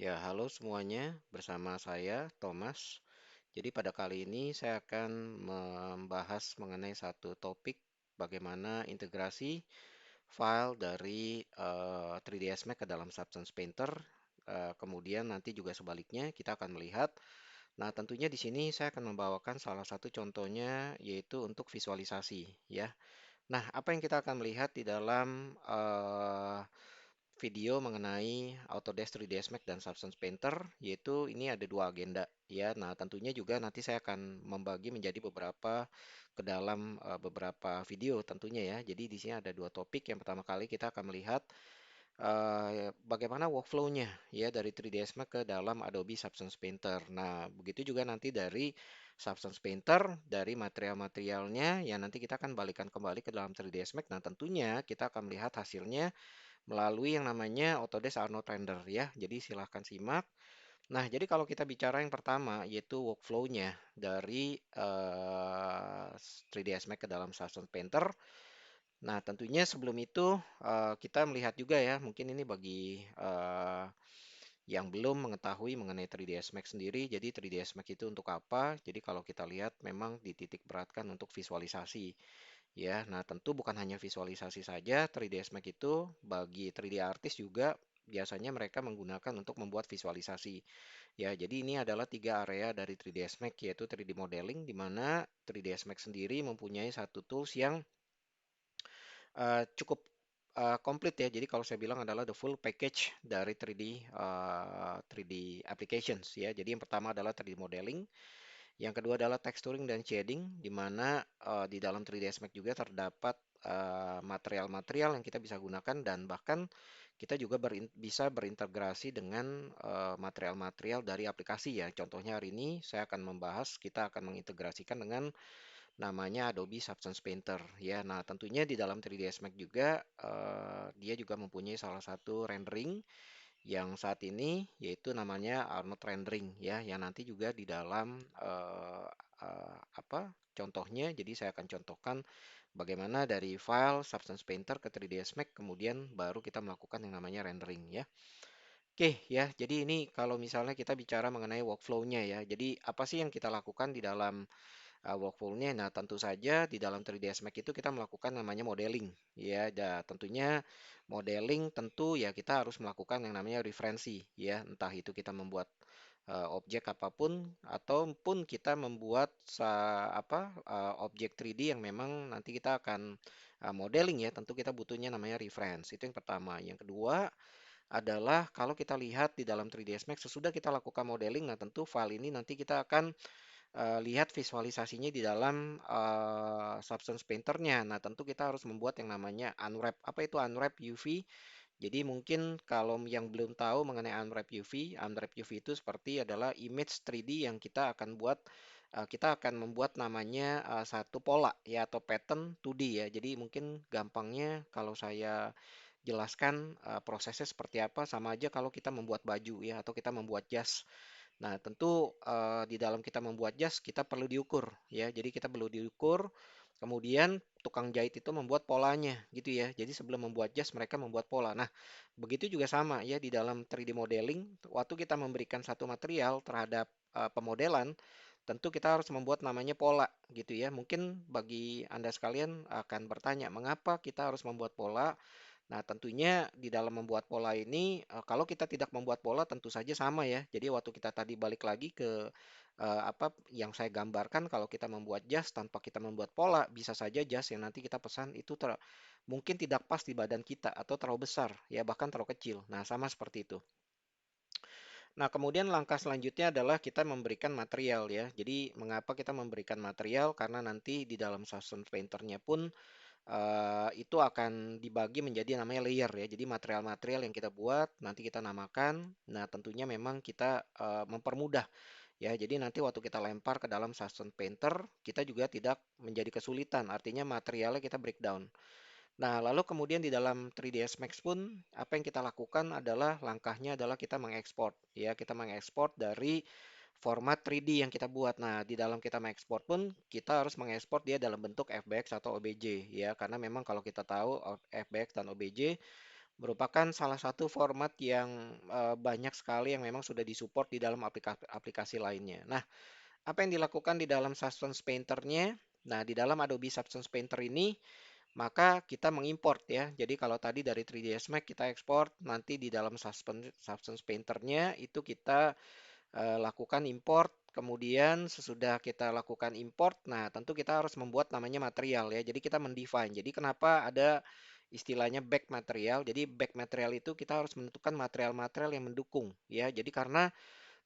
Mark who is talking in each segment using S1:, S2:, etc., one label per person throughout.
S1: Ya, halo semuanya. Bersama saya Thomas. Jadi pada kali ini saya akan membahas mengenai satu topik bagaimana integrasi file dari 3ds Max ke dalam Substance Painter. Kemudian nanti juga sebaliknya kita akan melihat. Nah, tentunya di sini saya akan membawakan salah satu contohnya yaitu untuk visualisasi ya. Nah, apa yang kita akan melihat di dalam video mengenai Autodesk 3ds Max dan Substance Painter, yaitu ini ada dua agenda ya. Nah, tentunya juga nanti saya akan membagi menjadi beberapa ke dalam beberapa video tentunya ya. Jadi di sini ada dua topik. Yang pertama kali kita akan melihat bagaimana workflow-nya ya dari 3ds Max ke dalam Adobe Substance Painter. Nah, begitu juga nanti dari Substance Painter, dari material-materialnya yang nanti kita akan balikan kembali ke dalam 3ds Max. Nah, tentunya kita akan melihat hasilnya melalui yang namanya Autodesk Arnold Render ya. Jadi silahkan simak. Nah, jadi kalau kita bicara yang pertama yaitu workflow-nya dari 3ds Max ke dalam Substance Painter. Nah, tentunya sebelum itu kita melihat juga ya, mungkin ini bagi yang belum mengetahui mengenai 3ds Max sendiri. Jadi 3ds Max itu untuk apa? Jadi kalau kita lihat memang dititik beratkan untuk visualisasi. Ya, nah tentu bukan hanya visualisasi saja, 3ds Max itu bagi 3D artist juga biasanya mereka menggunakan untuk membuat visualisasi. Ya, jadi ini adalah tiga area dari 3ds Max yaitu 3D modeling di mana 3ds Max sendiri mempunyai satu tools yang cukup komplit ya. Jadi kalau saya bilang adalah the full package dari 3D applications ya. Jadi yang pertama adalah 3D modeling, yang kedua adalah texturing dan shading, di mana di dalam 3ds Max juga terdapat material-material yang kita bisa gunakan dan bahkan kita juga bisa berintegrasi dengan material-material dari aplikasi ya. Contohnya hari ini saya akan membahas, kita akan mengintegrasikan dengan namanya Adobe Substance Painter ya. Nah, tentunya di dalam 3ds Max juga dia juga mempunyai salah satu rendering yang saat ini yaitu namanya Arnold Rendering ya, yang nanti juga di dalam apa contohnya. Jadi saya akan contohkan bagaimana dari file Substance Painter ke 3ds Max kemudian baru kita melakukan yang namanya rendering ya. Oke ya, jadi ini kalau misalnya kita bicara mengenai workflow-nya ya. Jadi apa sih yang kita lakukan di dalam workflow-nya? Nah, tentu saja di dalam 3ds Max itu kita melakukan namanya modeling. Ya, tentunya modeling tentu ya kita harus melakukan yang namanya referensi. Ya, entah itu kita membuat objek apapun ataupun kita membuat objek 3D yang memang nanti kita akan modeling ya. Tentu kita butuhnya namanya reference. Itu yang pertama. Yang kedua adalah kalau kita lihat di dalam 3ds Max sesudah kita lakukan modeling, nah tentu file ini nanti kita akan lihat visualisasinya di dalam Substance Painter-nya. Nah, tentu kita harus membuat yang namanya unwrap. Apa itu unwrap UV? Jadi mungkin kalau yang belum tahu mengenai unwrap UV itu seperti adalah image 3D yang kita akan buat, kita akan membuat namanya satu pola ya atau pattern 2D ya. Jadi mungkin gampangnya kalau saya jelaskan prosesnya seperti apa, sama aja kalau kita membuat baju ya atau kita membuat jas. Nah, tentu di dalam kita membuat jas kita perlu diukur ya. Jadi kita perlu diukur, kemudian tukang jahit itu membuat polanya gitu ya. Jadi sebelum membuat jas mereka membuat pola. Nah, begitu juga sama ya di dalam 3D modeling, waktu kita memberikan satu material terhadap pemodelan, tentu kita harus membuat namanya pola gitu ya. Mungkin bagi Anda sekalian akan bertanya, mengapa kita harus membuat pola? Nah, tentunya di dalam membuat pola ini, kalau kita tidak membuat pola tentu saja sama ya. Jadi waktu kita tadi balik lagi ke apa yang saya gambarkan, kalau kita membuat jas tanpa kita membuat pola, bisa saja jas yang nanti kita pesan itu mungkin tidak pas di badan kita atau terlalu besar, ya bahkan terlalu kecil. Nah, sama seperti itu. Nah, kemudian langkah selanjutnya adalah kita memberikan material ya. Jadi, mengapa kita memberikan material? Karena nanti di dalam Substance Painter-nya pun itu akan dibagi menjadi namanya layer ya. Jadi material-material yang kita buat nanti kita namakan. Nah, tentunya memang kita mempermudah ya. Jadi nanti waktu kita lempar ke dalam Substance Painter, kita juga tidak menjadi kesulitan. Artinya materialnya kita breakdown. Nah, lalu kemudian di dalam 3ds Max pun apa yang kita lakukan adalah langkahnya adalah kita mengekspor ya, kita mengekspor dari format 3D yang kita buat. Nah, di dalam kita mengekspor pun kita harus mengekspor dia dalam bentuk FBX atau OBJ ya, karena memang kalau kita tahu FBX dan OBJ merupakan salah satu format yang banyak sekali yang memang sudah disupport di dalam aplikasi lainnya. Nah, apa yang dilakukan di dalam Substance Painter-nya? Nah, di dalam Adobe Substance Painter ini, maka kita mengimport ya. Jadi kalau tadi dari 3ds Max kita ekspor, nanti di dalam Substance Painter-nya itu kita lakukan import. Kemudian sesudah kita lakukan import, nah tentu kita harus membuat namanya material ya. Jadi kita mendefine. Jadi kenapa ada istilahnya back material? Jadi back material itu kita harus menentukan material-material yang mendukung ya. Jadi karena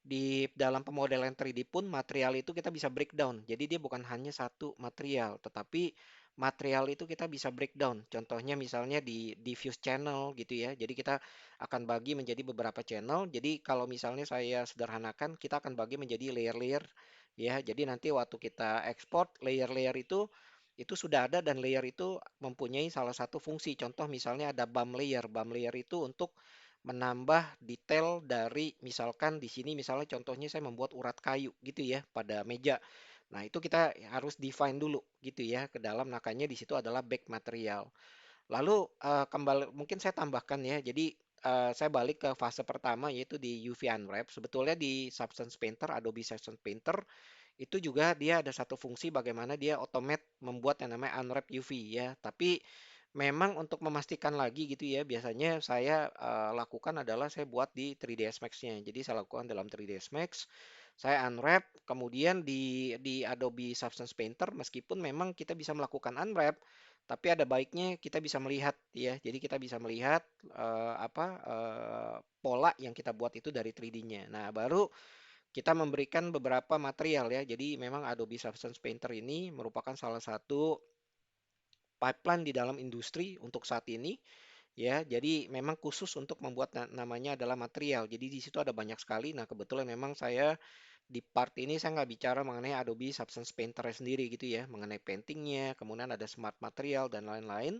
S1: di dalam pemodelan 3D pun material itu kita bisa breakdown. Jadi dia bukan hanya satu material, tetapi material itu kita bisa breakdown. Contohnya misalnya di diffuse channel gitu ya. Jadi kita akan bagi menjadi beberapa channel. Jadi kalau misalnya saya sederhanakan, kita akan bagi menjadi layer-layer ya. Jadi nanti waktu kita ekspor layer-layer itu sudah ada dan layer itu mempunyai salah satu fungsi. Contoh misalnya ada bump layer. Bump layer itu untuk menambah detail dari misalkan di sini misalnya contohnya saya membuat urat kayu gitu ya pada meja. Nah, itu kita harus define dulu gitu ya ke dalam makanya di situ adalah back material. Lalu kembali mungkin saya tambahkan ya. Jadi saya balik ke fase pertama yaitu di UV Unwrap. Sebetulnya di Substance Painter, Adobe Substance Painter itu juga dia ada satu fungsi bagaimana dia automate membuat yang namanya unwrap UV ya. Tapi memang untuk memastikan lagi gitu ya, biasanya saya lakukan adalah saya buat di 3ds Max-nya. Jadi saya lakukan dalam 3ds Max, saya unwrap, kemudian di Adobe Substance Painter meskipun memang kita bisa melakukan unwrap, tapi ada baiknya kita bisa melihat ya. Jadi kita bisa melihat pola yang kita buat itu dari 3D-nya. Nah, baru kita memberikan beberapa material ya. Jadi memang Adobe Substance Painter ini merupakan salah satu pipeline di dalam industri untuk saat ini ya. Jadi memang khusus untuk membuat namanya adalah material. Jadi di situ ada banyak sekali. Nah, kebetulan memang saya di part ini saya nggak bicara mengenai Adobe Substance Painter sendiri gitu ya, mengenai paintingnya, kemudian ada smart material dan lain-lain.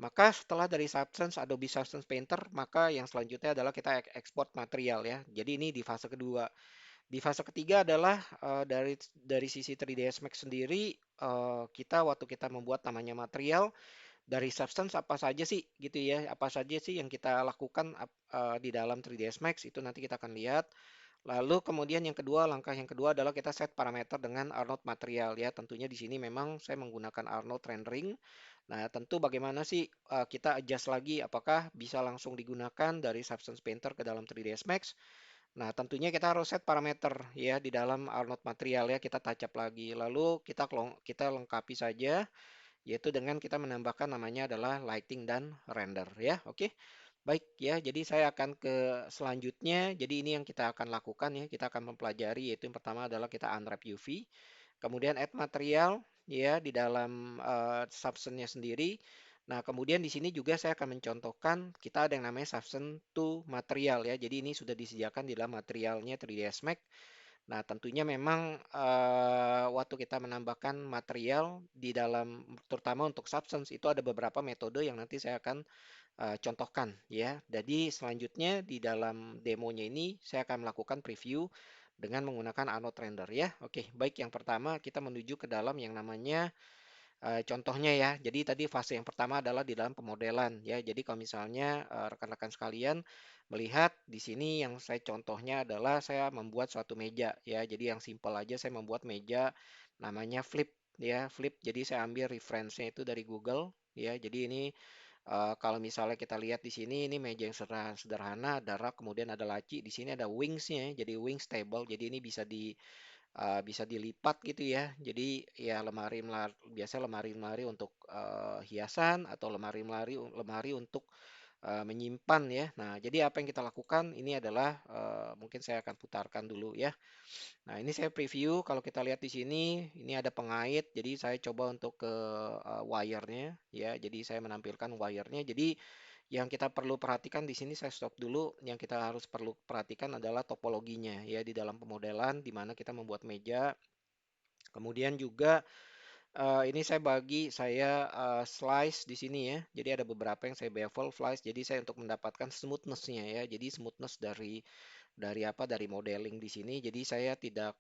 S1: Maka setelah dari Adobe Substance Painter, maka yang selanjutnya adalah kita ekspor material ya. Jadi ini di fase kedua. Di fase ketiga adalah dari sisi 3ds Max sendiri kita waktu kita membuat namanya material dari substance apa saja sih gitu ya, apa saja sih yang kita lakukan di dalam 3ds Max itu nanti kita akan lihat. Lalu kemudian yang kedua, langkah yang kedua adalah kita set parameter dengan Arnold material ya. Tentunya di sini memang saya menggunakan Arnold rendering. Nah, tentu bagaimana sih kita adjust lagi apakah bisa langsung digunakan dari Substance Painter ke dalam 3ds Max. Nah, tentunya kita harus set parameter ya di dalam Arnold material ya, kita touch up lagi. Lalu kita lengkapi saja yaitu dengan kita menambahkan namanya adalah lighting dan render ya. Oke. Baik ya, jadi saya akan ke selanjutnya. Jadi ini yang kita akan lakukan ya. Kita akan mempelajari yaitu yang pertama adalah kita unwrap UV, kemudian add material ya di dalam substance-nya sendiri. Nah, kemudian di sini juga saya akan mencontohkan kita ada yang namanya substance to material ya. Jadi ini sudah disediakan di dalam materialnya 3ds Max. Nah, tentunya memang waktu kita menambahkan material di dalam terutama untuk substance itu ada beberapa metode yang nanti saya akan contohkan ya. Jadi selanjutnya di dalam demonya ini saya akan melakukan preview dengan menggunakan Arnold Render ya. Oke, baik yang pertama kita menuju ke dalam yang namanya contohnya ya. Jadi tadi fase yang pertama adalah di dalam pemodelan ya. Jadi kalau misalnya rekan-rekan sekalian melihat di sini yang saya contohnya adalah saya membuat suatu meja ya. Jadi yang simple aja saya membuat meja namanya flip ya, flip. Jadi saya ambil reference-nya itu dari Google ya. Jadi ini kalau misalnya kita lihat di sini ini meja yang sederhana, ada rak, kemudian ada laci, di sini ada wings-nya, jadi wings table. Jadi ini bisa dilipat gitu ya. Jadi ya biasa lemari-lemari untuk hiasan atau lemari untuk menyimpan ya. Nah, jadi apa yang kita lakukan ini adalah mungkin saya akan putarkan dulu ya. Nah, ini saya preview. Kalau kita lihat di sini, ini ada pengait. Jadi saya coba untuk ke wire-nya ya. Jadi saya menampilkan wire-nya. Jadi yang kita perlu perhatikan di sini saya stop dulu. Yang kita harus perlu perhatikan adalah topologinya ya di dalam pemodelan di mana kita membuat meja. Kemudian juga Ini saya bagi, saya slice di sini ya. Jadi ada beberapa yang saya bevel, slice. Jadi saya untuk mendapatkan smoothness-nya ya. Jadi smoothness dari apa dari modeling di sini. Jadi saya tidak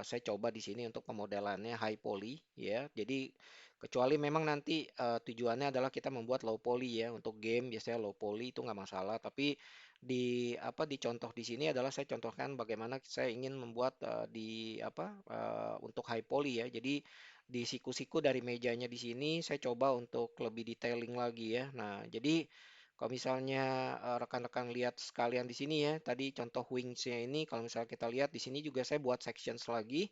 S1: saya coba di sini untuk pemodelannya high poly ya. Jadi kecuali memang nanti tujuannya adalah kita membuat low poly ya untuk game biasanya low poly itu nggak masalah. Tapi di contoh di sini adalah saya contohkan bagaimana saya ingin membuat untuk high poly ya. Jadi di siku-siku dari mejanya di sini saya coba untuk lebih detailing lagi ya. Nah, jadi kalau misalnya rekan-rekan lihat sekalian di sini ya, tadi contoh wingsnya ini, kalau misalnya kita lihat di sini juga saya buat sections lagi,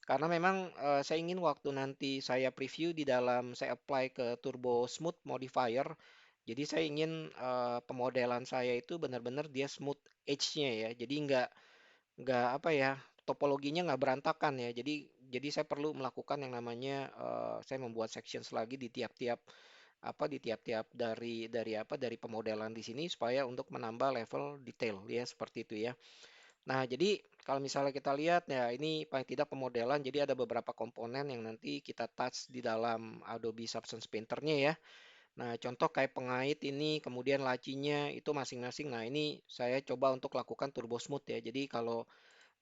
S1: karena memang saya ingin waktu nanti saya preview di dalam saya apply ke Turbo Smooth Modifier, jadi saya ingin pemodelan saya itu benar-benar dia smooth edge-nya ya, jadi nggak apa ya, topologinya nggak berantakan ya, jadi saya perlu melakukan yang namanya saya membuat sections lagi di tiap-tiap dari pemodelan di sini supaya untuk menambah level detail ya seperti itu ya. Nah, jadi kalau misalnya kita lihat ya ini paling tidak pemodelan jadi ada beberapa komponen yang nanti kita touch di dalam Adobe Substance Painter-nya ya. Nah, contoh kayak pengait ini kemudian lacinya itu masing-masing. Nah, ini saya coba untuk lakukan turbo smooth ya. Jadi kalau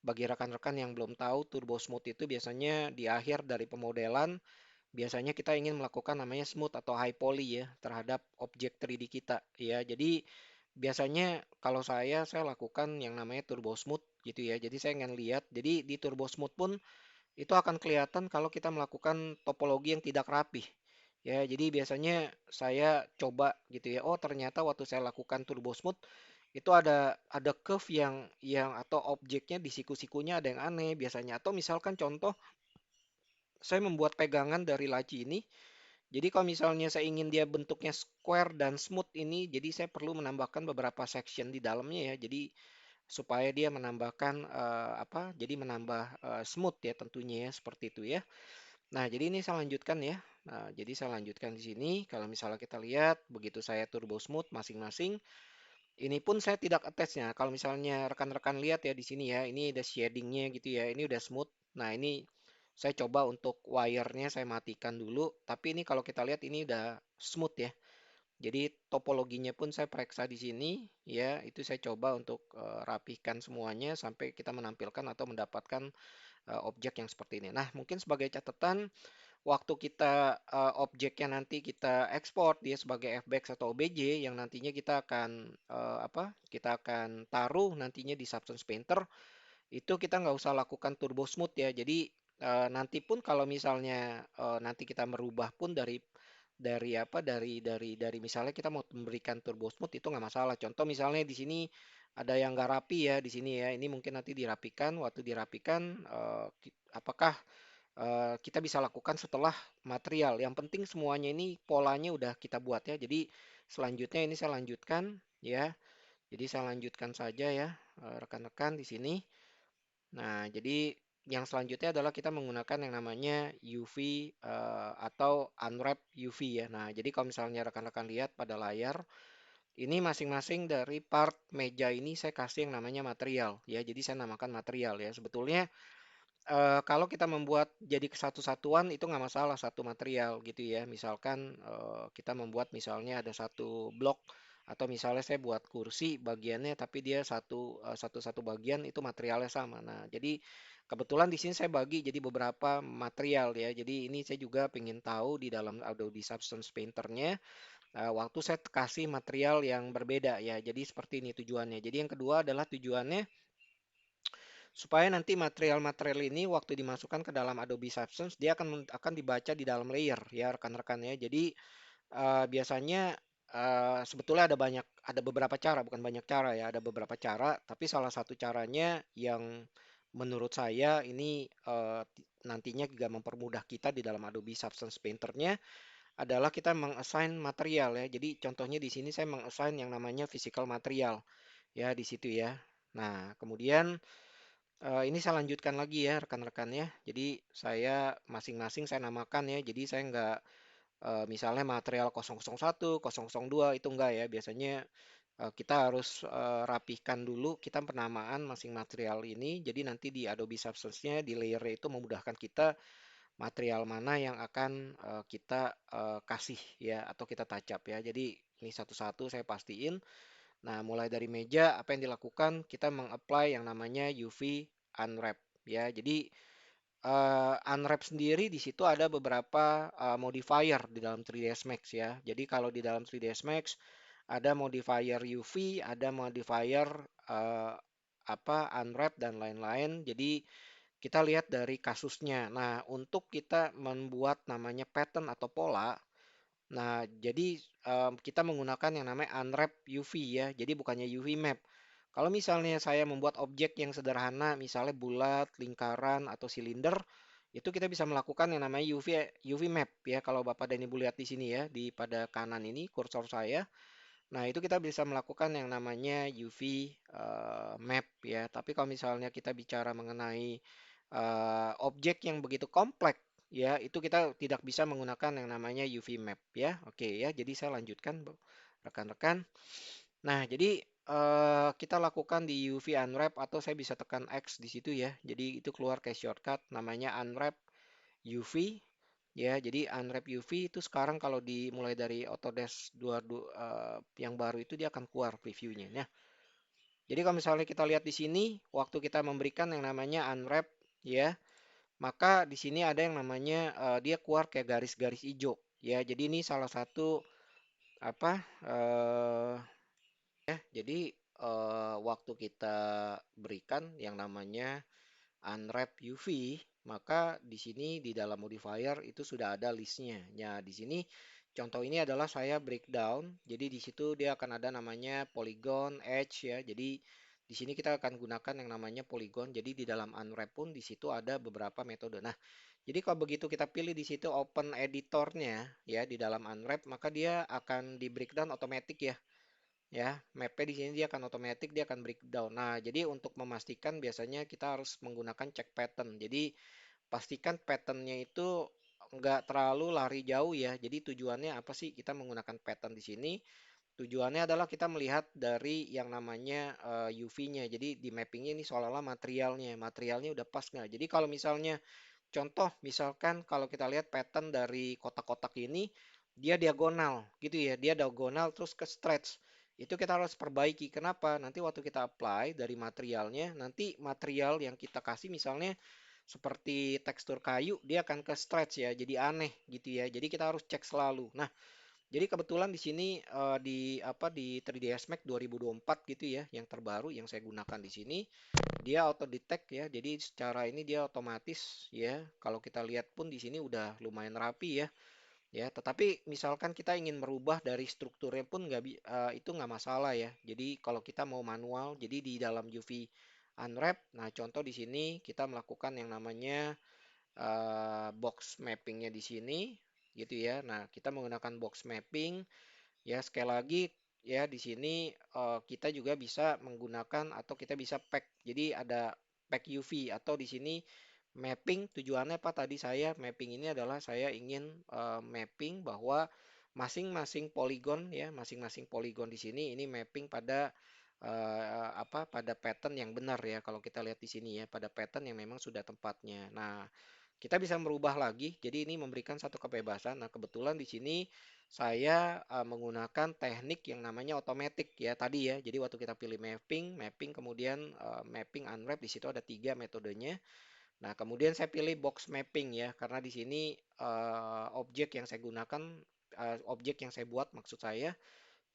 S1: bagi rekan-rekan yang belum tahu turbo smooth itu biasanya di akhir dari pemodelan biasanya kita ingin melakukan namanya smooth atau high poly ya terhadap objek 3D kita ya. Jadi biasanya kalau saya lakukan yang namanya turbo smooth gitu ya. Jadi saya ingin lihat. Jadi di turbo smooth pun itu akan kelihatan kalau kita melakukan topologi yang tidak rapih. Ya, jadi biasanya saya coba gitu ya. Oh, ternyata waktu saya lakukan turbo smooth itu ada curve yang atau objeknya di siku-sikunya ada yang aneh biasanya. Atau misalkan contoh saya membuat pegangan dari laci ini jadi kalau misalnya saya ingin dia bentuknya square dan smooth ini, jadi saya perlu menambahkan beberapa section di dalamnya ya. Jadi supaya dia menambahkan jadi menambah smooth ya tentunya ya seperti itu ya. Nah, jadi ini saya lanjutkan ya. Nah, jadi saya lanjutkan di sini. Kalau misalnya kita lihat begitu saya turbo smooth masing-masing, ini pun saya tidak attach-nya. Kalau misalnya rekan-rekan lihat ya di sini ya, ini ada shading-nya gitu ya. Ini udah smooth. Nah, ini saya coba untuk wire-nya saya matikan dulu. Tapi ini kalau kita lihat ini udah smooth ya. Jadi topologinya pun saya periksa di sini ya. Itu saya coba untuk rapihkan semuanya sampai kita menampilkan atau mendapatkan objek yang seperti ini. Nah, mungkin sebagai catatan waktu kita objeknya nanti kita ekspor dia sebagai FBX atau OBJ yang nantinya kita akan kita akan taruh nantinya di Substance Painter itu kita nggak usah lakukan turbo smooth ya. Jadi nanti pun kalau misalnya nanti kita merubah pun dari misalnya kita mau memberikan turbo smooth itu nggak masalah. Contoh misalnya di sini ada yang nggak rapi ya di sini ya. Ini mungkin nanti dirapikan. Waktu dirapikan apakah kita bisa lakukan setelah material. Yang penting semuanya ini polanya udah kita buat ya. Jadi selanjutnya ini saya lanjutkan ya. Jadi saya lanjutkan saja ya rekan-rekan di sini. Nah, jadi yang selanjutnya adalah kita menggunakan yang namanya UV atau unwrap UV ya. Nah, jadi kalau misalnya rekan-rekan lihat pada layar, ini masing-masing dari part meja ini saya kasih yang namanya material ya. Jadi saya namakan material ya. Sebetulnya kalau kita membuat jadi kesatu-satuan itu nggak masalah satu material gitu ya. Misalkan kita membuat misalnya ada satu blok atau misalnya saya buat kursi bagiannya tapi dia satu bagian itu materialnya sama. Nah, jadi kebetulan di sini saya bagi jadi beberapa material ya. Jadi ini saya juga ingin tahu di dalam Adobe Substance Painter-nya waktu saya kasih material yang berbeda ya. Jadi seperti ini tujuannya. Jadi yang kedua adalah tujuannya supaya nanti material-material ini waktu dimasukkan ke dalam Adobe Substance dia akan dibaca di dalam layer ya rekan-rekan ya. Jadi biasanya sebetulnya ada beberapa cara, bukan banyak cara ya, ada beberapa cara, tapi salah satu caranya yang menurut saya ini nantinya juga mempermudah kita di dalam Adobe Substance Painter-nya adalah kita mengassign material ya. Jadi contohnya di sini saya mengassign yang namanya physical material ya di situ ya. Nah, kemudian ini saya lanjutkan lagi ya rekan-rekan ya. Jadi saya masing-masing saya namakan ya. Jadi saya nggak misalnya material 001, 002 itu enggak ya. Biasanya kita harus rapihkan dulu kita penamaan masing material ini. Jadi nanti di Adobe Substance-nya di layer itu memudahkan kita material mana yang akan kita kasih ya atau kita touch up ya. Jadi ini satu-satu saya pastiin. Nah, mulai dari meja apa yang dilakukan kita meng-apply yang namanya UV unwrap ya. Jadi unwrap sendiri di situ ada beberapa modifier di dalam 3ds Max ya. Jadi kalau di dalam 3ds Max ada modifier UV, ada modifier eh, apa unwrap dan lain-lain. Jadi kita lihat dari kasusnya. Nah, untuk kita membuat namanya pattern atau pola, nah jadi kita menggunakan yang namanya unwrap UV ya. Jadi bukannya UV map. Kalau misalnya saya membuat objek yang sederhana, misalnya bulat, lingkaran, atau silinder, itu kita bisa melakukan yang namanya UV map ya. Kalau Bapak dan Ibu lihat di sini ya, di pada kanan ini kursor saya. Nah, itu kita bisa melakukan yang namanya UV map ya. Tapi kalau misalnya kita bicara mengenai objek yang begitu kompleks ya, itu kita tidak bisa menggunakan yang namanya UV map ya. Oke ya, jadi saya lanjutkan rekan-rekan. Nah, jadi kita lakukan di UV unwrap atau saya bisa tekan X di situ ya. Jadi itu keluar kayak shortcut namanya unwrap UV ya. Jadi unwrap UV itu sekarang kalau dimulai dari Autodesk 22 yang baru itu dia akan keluar previewnya. Nah, jadi kalau misalnya kita lihat di sini waktu kita memberikan yang namanya unwrap ya, maka di sini ada yang namanya dia keluar kayak garis-garis hijau ya. Jadi ini salah satu apa jadi waktu kita berikan yang namanya unwrap UV, maka di sini di dalam modifier itu sudah ada listnya. Ya, di sini contoh ini adalah saya breakdown. Jadi di situ dia akan ada namanya polygon, edge ya. Jadi di sini kita akan gunakan yang namanya polygon. Jadi di dalam unwrap pun di situ ada beberapa metode. Nah, jadi kalau begitu kita pilih di situ open editornya ya di dalam unwrap, maka dia akan di breakdown otomatis ya. Ya, mapnya di sini dia akan otomatis dia akan breakdown. Nah, jadi untuk memastikan biasanya kita harus menggunakan check pattern. Jadi pastikan patternnya itu nggak terlalu lari jauh ya. Jadi tujuannya apa sih kita menggunakan pattern di sini? Tujuannya adalah kita melihat dari yang namanya UV-nya. Jadi di mappingnya ini seolah-olah materialnya udah pas nggak. Jadi kalau misalnya contoh, misalkan kalau kita lihat pattern dari kotak-kotak ini, dia diagonal gitu ya, dia diagonal terus ke stretch. Itu kita harus perbaiki. Kenapa? Nanti waktu kita apply dari materialnya, nanti material yang kita kasih misalnya seperti tekstur kayu, dia akan ke stretch ya, jadi aneh gitu ya. Jadi kita harus cek selalu. Nah, jadi kebetulan di sini di 3ds Max 2024 gitu ya, yang terbaru yang saya gunakan di sini dia auto detect ya. Jadi secara ini dia otomatis ya. Kalau kita lihat pun di sini udah lumayan rapi ya. Ya, tetapi misalkan kita ingin merubah dari strukturnya pun itu nggak masalah ya. Jadi kalau kita mau manual, jadi di dalam UV unwrap, nah contoh di sini kita melakukan yang namanya box mappingnya di sini, gitu ya. Nah kita menggunakan box mapping. Ya, sekali lagi ya di sini kita juga bisa menggunakan atau kita bisa pack. Jadi ada pack UV atau di sini mapping tujuannya apa tadi saya mapping ini adalah saya ingin mapping bahwa masing-masing poligon ya, masing-masing poligon di sini ini mapping pada pada pattern yang benar ya kalau kita lihat di sini ya, pada pattern yang memang sudah tempatnya. Nah, kita bisa merubah lagi. Jadi ini memberikan satu kebebasan. Nah, kebetulan di sini saya menggunakan teknik yang namanya automatic ya tadi ya. Jadi waktu kita pilih mapping kemudian mapping unwrap di situ ada tiga metodenya. Nah, kemudian saya pilih box mapping ya karena di sini objek yang saya gunakan objek yang saya buat maksud saya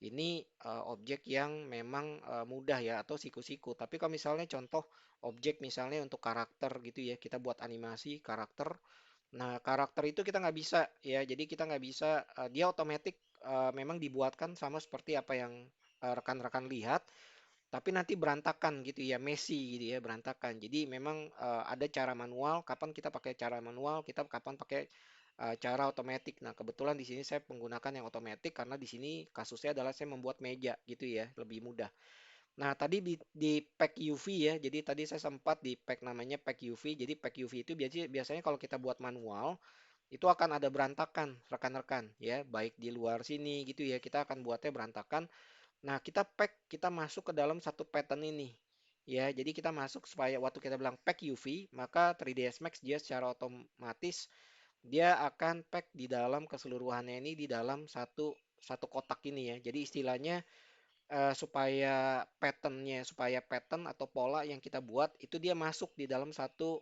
S1: ini objek yang memang mudah ya atau siku-siku. Tapi kalau misalnya contoh objek misalnya untuk karakter gitu ya, kita buat animasi karakter. Nah, karakter itu kita nggak bisa ya. Jadi kita nggak bisa, dia otomatis memang dibuatkan sama seperti apa yang rekan-rekan lihat, tapi nanti berantakan gitu ya, messy gitu ya, berantakan. Jadi memang ada cara manual, kapan kita pakai cara manual, kita kapan pakai cara otomatis. Nah, kebetulan di sini saya menggunakan yang otomatis karena di sini kasusnya adalah saya membuat meja gitu ya, lebih mudah. Nah, tadi di pack UV ya. Jadi tadi saya sempat di pack namanya pack UV. Jadi pack UV itu biasanya kalau kita buat manual itu akan ada berantakan rekan-rekan ya, baik di luar sini gitu ya. Kita akan buatnya berantakan. Nah, kita masuk ke dalam satu pattern ini. Ya, jadi kita masuk supaya waktu kita bilang pack UV, maka 3ds Max dia secara otomatis dia akan pack di dalam keseluruhannya ini di dalam satu satu kotak ini ya. Jadi istilahnya supaya pattern atau pola yang kita buat itu dia masuk di dalam satu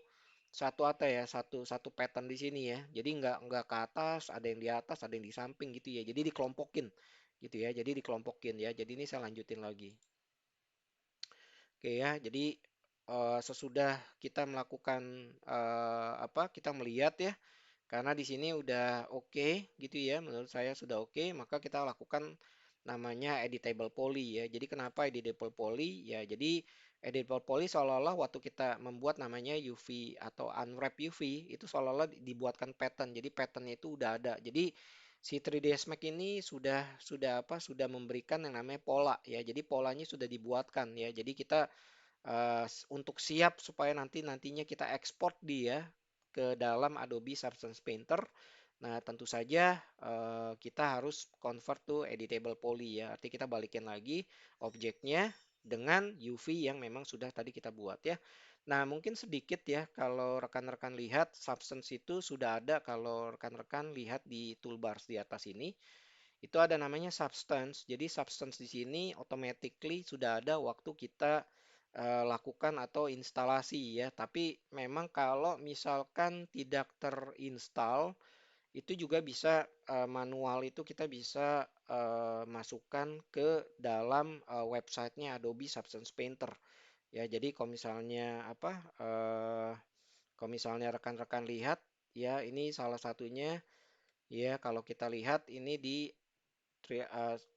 S1: satu apa ya satu satu pattern di sini ya. Jadi nggak ke atas, ada yang di atas, ada yang di samping gitu ya. Jadi dikelompokin gitu ya. Jadi dikelompokin ya. Jadi ini saya lanjutin lagi. Oke ya. Jadi sesudah kita melakukan apa? Kita melihat ya karena di sini udah oke gitu ya, menurut saya sudah oke, maka kita lakukan namanya editable poly ya. Jadi kenapa editable poly? Ya, jadi editable poly seolah-olah waktu kita membuat namanya UV atau unwrap UV itu seolah-olah dibuatkan pattern. Jadi patternnya itu udah ada. Jadi si 3ds Max ini sudah apa? Sudah memberikan yang namanya pola ya. Jadi polanya sudah dibuatkan ya. Jadi kita untuk siap supaya nantinya kita ekspor dia ke dalam Adobe Substance Painter. Nah, tentu saja kita harus convert to editable poly ya. Artinya kita balikin lagi objeknya dengan UV yang memang sudah tadi kita buat ya. Nah, mungkin sedikit ya kalau rekan-rekan lihat Substance itu sudah ada kalau rekan-rekan lihat di toolbars di atas ini itu ada namanya substance. Jadi substance di sini automatically sudah ada waktu kita lakukan atau instalasi ya. Tapi memang kalau misalkan tidak terinstall itu juga bisa manual itu kita bisa masukkan ke dalam websitenya Adobe Substance Painter. Ya, jadi kalau misalnya rekan-rekan lihat ya ini salah satunya ya kalau kita lihat ini di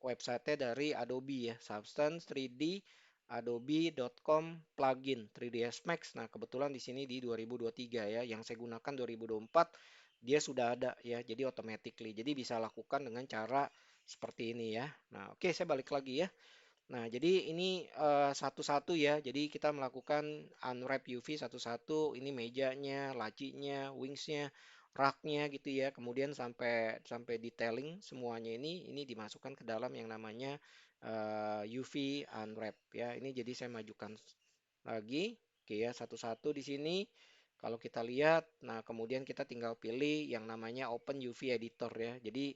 S1: website dari Adobe ya, Substance 3D adobe.com plugin 3ds Max. Nah, kebetulan di sini di 2023 ya, yang saya gunakan 2024 dia sudah ada ya, jadi automatically. Jadi bisa lakukan dengan cara seperti ini ya. Nah, oke saya balik lagi ya. Nah, jadi ini satu-satu ya. Jadi kita melakukan unwrap UV satu-satu. Ini mejanya, lacinya, wingsnya, raknya gitu ya. Kemudian sampai sampai detailing semuanya ini dimasukkan ke dalam yang namanya UV unwrap ya. Ini jadi saya majukan lagi. Oke ya, satu-satu di sini. Kalau kita lihat, nah kemudian kita tinggal pilih yang namanya Open UV Editor ya. Jadi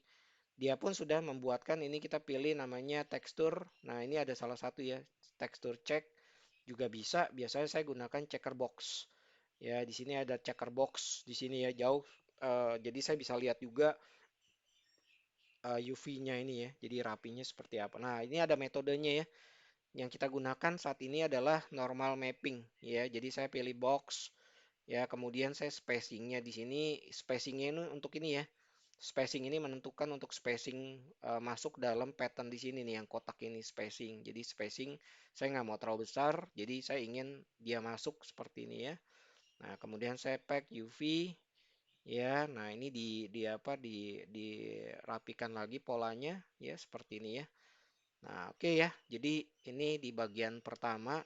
S1: dia pun sudah membuatkan ini kita pilih namanya tekstur. Nah, ini ada salah satu ya, tekstur check juga bisa. Biasanya saya gunakan checkerbox. Ya, di sini ada checkerbox di sini ya jauh. Jadi saya bisa lihat juga UV-nya ini ya. Jadi rapinya seperti apa. Nah, ini ada metodenya ya. Yang kita gunakan saat ini adalah normal mapping ya. Jadi saya pilih box ya, kemudian saya spacingnya di sini, spacingnya ini untuk ini ya. Spacing ini menentukan untuk spacing masuk dalam pattern di sini nih yang kotak ini spacing. Jadi spacing saya nggak mau terlalu besar, jadi saya ingin dia masuk seperti ini ya. Nah, kemudian saya pack UV ya. Nah, ini di apa dirapikan lagi polanya ya seperti ini ya. Nah, oke ya. Jadi ini di bagian pertama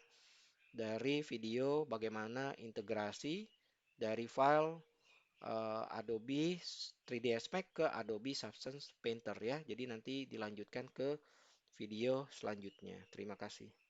S1: dari video bagaimana integrasi dari file Adobe 3ds Max ke Adobe Substance Painter ya. Jadi nanti dilanjutkan ke video selanjutnya. Terima kasih.